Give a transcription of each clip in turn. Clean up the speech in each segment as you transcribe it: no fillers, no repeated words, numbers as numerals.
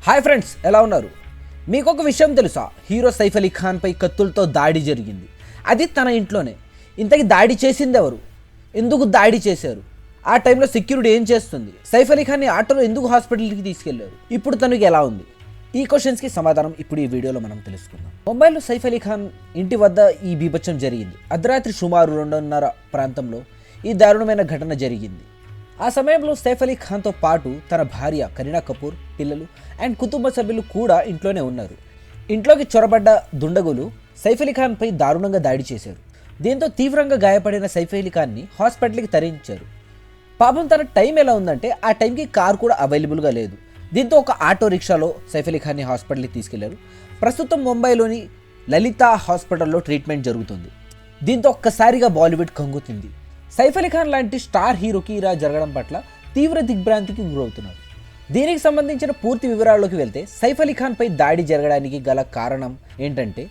Hi friends, ఎలా ఉన్నారు? మీకు ఒక విషయం తెలుసా? హీరో సైఫ్ అలీ ఖాన్పై కత్తులతో దాడి జరిగింది. అది తన ఇంట్లోనే. ఇంతకీ దాడి చేసింది ఎవరు? ఎందుకు దాడి చేశారు? ఆ టైంలో సెక్యూరిటీ ఏం చేస్తుంది? సైఫ్ అలీ ఖాన్ని ఆటోలో ఎందుకు హాస్పిటల్కి తీసుకెళ్లారు? ఇప్పుడు తనకి ఎలా ఉంది? ఈ క్వశ్చన్స్కి సమాధానం ఇప్పుడు ఈ వీడియోలో మనం తెలుసుకుందాం. ముంబైలో సైఫ్ అలీ ఖాన్ ఇంటి వద్ద ఈ బీభత్సం జరిగింది. అర్ధరాత్రి సుమారు 2:30 ప్రాంతంలో ఈ దారుణమైన ఘటన జరిగింది. ఆ సమయంలో సైఫ్ అలీ ఖాన్తో పాటు తన భార్య కరీనా కపూర్, పిల్లలు అండ్ కుటుంబ సభ్యులు కూడా ఇంట్లోనే ఉన్నారు. ఇంట్లోకి చొరబడ్డ దుండగులు సైఫ్ అలీ ఖాన్పై దారుణంగా దాడి చేశారు. దీంతో తీవ్రంగా గాయపడిన సైఫ్ అలీ ఖాన్ని హాస్పిటల్కి తరలించారు. పాపం తన టైం ఎలా ఉందంటే ఆ టైంకి కార్ కూడా అవైలబుల్గా లేదు. దీంతో ఒక ఆటో రిక్షాలో సైఫ్ అలీ ఖాన్ని హాస్పిటల్కి తీసుకెళ్లారు. ప్రస్తుతం ముంబైలోని లలిత హాస్పిటల్లో ట్రీట్మెంట్ జరుగుతుంది. దీంతో ఒక్కసారిగా బాలీవుడ్ కంగుతుంది. సైఫ్ అలీ ఖాన్ లాంటి స్టార్ హీరోకి ఇలా జరగడం పట్ల తీవ్ర దిగ్భ్రాంతికి గురవుతున్నారు. దీనికి సంబంధించిన పూర్తి వివరాల్లోకి వెళ్తే సైఫ్ అలీ ఖాన్పై దాడి జరగడానికి గల కారణం ఏంటంటే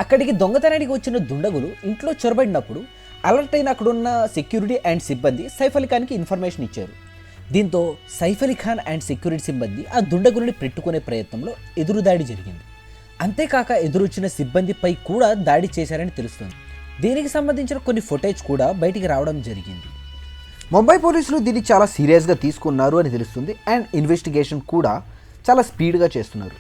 అక్కడికి దొంగతనానికి వచ్చిన దుండగులు ఇంట్లో చొరబడినప్పుడు అలర్ట్ అయిన అక్కడున్న సెక్యూరిటీ అండ్ సిబ్బంది సైఫ్ అలీ ఖాన్కి ఇన్ఫర్మేషన్ ఇచ్చారు. దీంతో సైఫ్ అలీ ఖాన్ అండ్ సెక్యూరిటీ సిబ్బంది ఆ దుండగులని పెట్టుకునే ప్రయత్నంలో ఎదురుదాడి జరిగింది. అంతేకాక ఎదురొచ్చిన సిబ్బందిపై కూడా దాడి చేశారని తెలుస్తుంది. దీనికి సంబంధించిన కొన్ని ఫుటేజ్ కూడా బయటికి రావడం జరిగింది. ముంబై పోలీసులు దీన్ని చాలా సీరియస్గా తీసుకున్నారు అని తెలుస్తుంది అండ్ ఇన్వెస్టిగేషన్ కూడా చాలా స్పీడ్గా చేస్తున్నారు.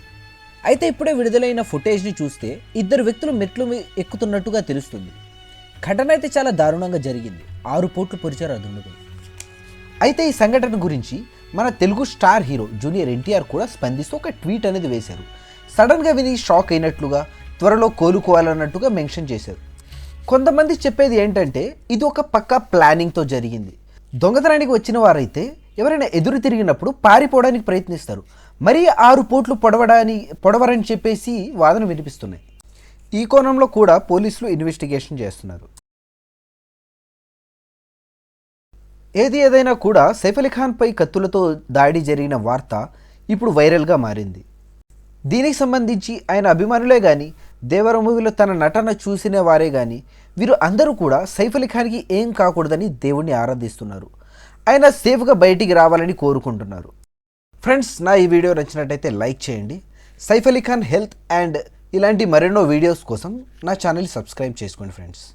అయితే ఇప్పుడే విడుదలైన ఫుటేజ్ని చూస్తే ఇద్దరు వ్యక్తులు మెట్లు ఎక్కుతున్నట్టుగా తెలుస్తుంది. ఘటన అయితే చాలా దారుణంగా జరిగింది. 6 పోట్లు పొడిచారు ఆ దుండగులు. అయితే ఈ సంఘటన గురించి మన Telugu star hero junior NTR కూడా స్పందిస్తూ ఒక ట్వీట్ అనేది వేశారు. సడన్గా విని షాక్ అయినట్లుగా, త్వరలో కోలుకోవాలన్నట్టుగా మెన్షన్ చేశారు. కొంతమంది చెప్పేది ఏంటంటే ఇది ఒక పక్కా ప్లానింగ్తో జరిగింది. దొంగతనానికి వచ్చిన వారైతే ఎవరైనా ఎదురు తిరిగినప్పుడు పారిపోవడానికి ప్రయత్నిస్తారు. మరీ 6 పోట్లు పొడవరని చెప్పేసి వాదన వినిపిస్తున్నాయి. ఈ కోణంలో కూడా పోలీసులు ఇన్వెస్టిగేషన్ చేస్తున్నారు. ఏది ఏదైనా కూడా సైఫ్ అలీ ఖాన్పై కత్తులతో దాడి జరిగిన వార్త ఇప్పుడు వైరల్గా మారింది. దీనికి సంబంధించి ఆయన అభిమానులే కానీ, దేవర మూవీలో తన నటన చూసిన వారే కానీ వీరు అందరూ కూడా సైఫ్ అలీ ఖాన్కి ఏం కాకూడదని దేవుణ్ణి ఆరాధిస్తున్నారు. ఆయన సేఫ్గా బయటికి రావాలని కోరుకుంటున్నారు. ఫ్రెండ్స్, నా ఈ వీడియో నచ్చినట్టయితే లైక్ చేయండి. సైఫ్ అలీ ఖాన్ హెల్త్ అండ్ ఇలాంటి మరెన్నో వీడియోస్ కోసం నా ఛానల్ సబ్స్క్రైబ్ చేసుకోండి ఫ్రెండ్స్.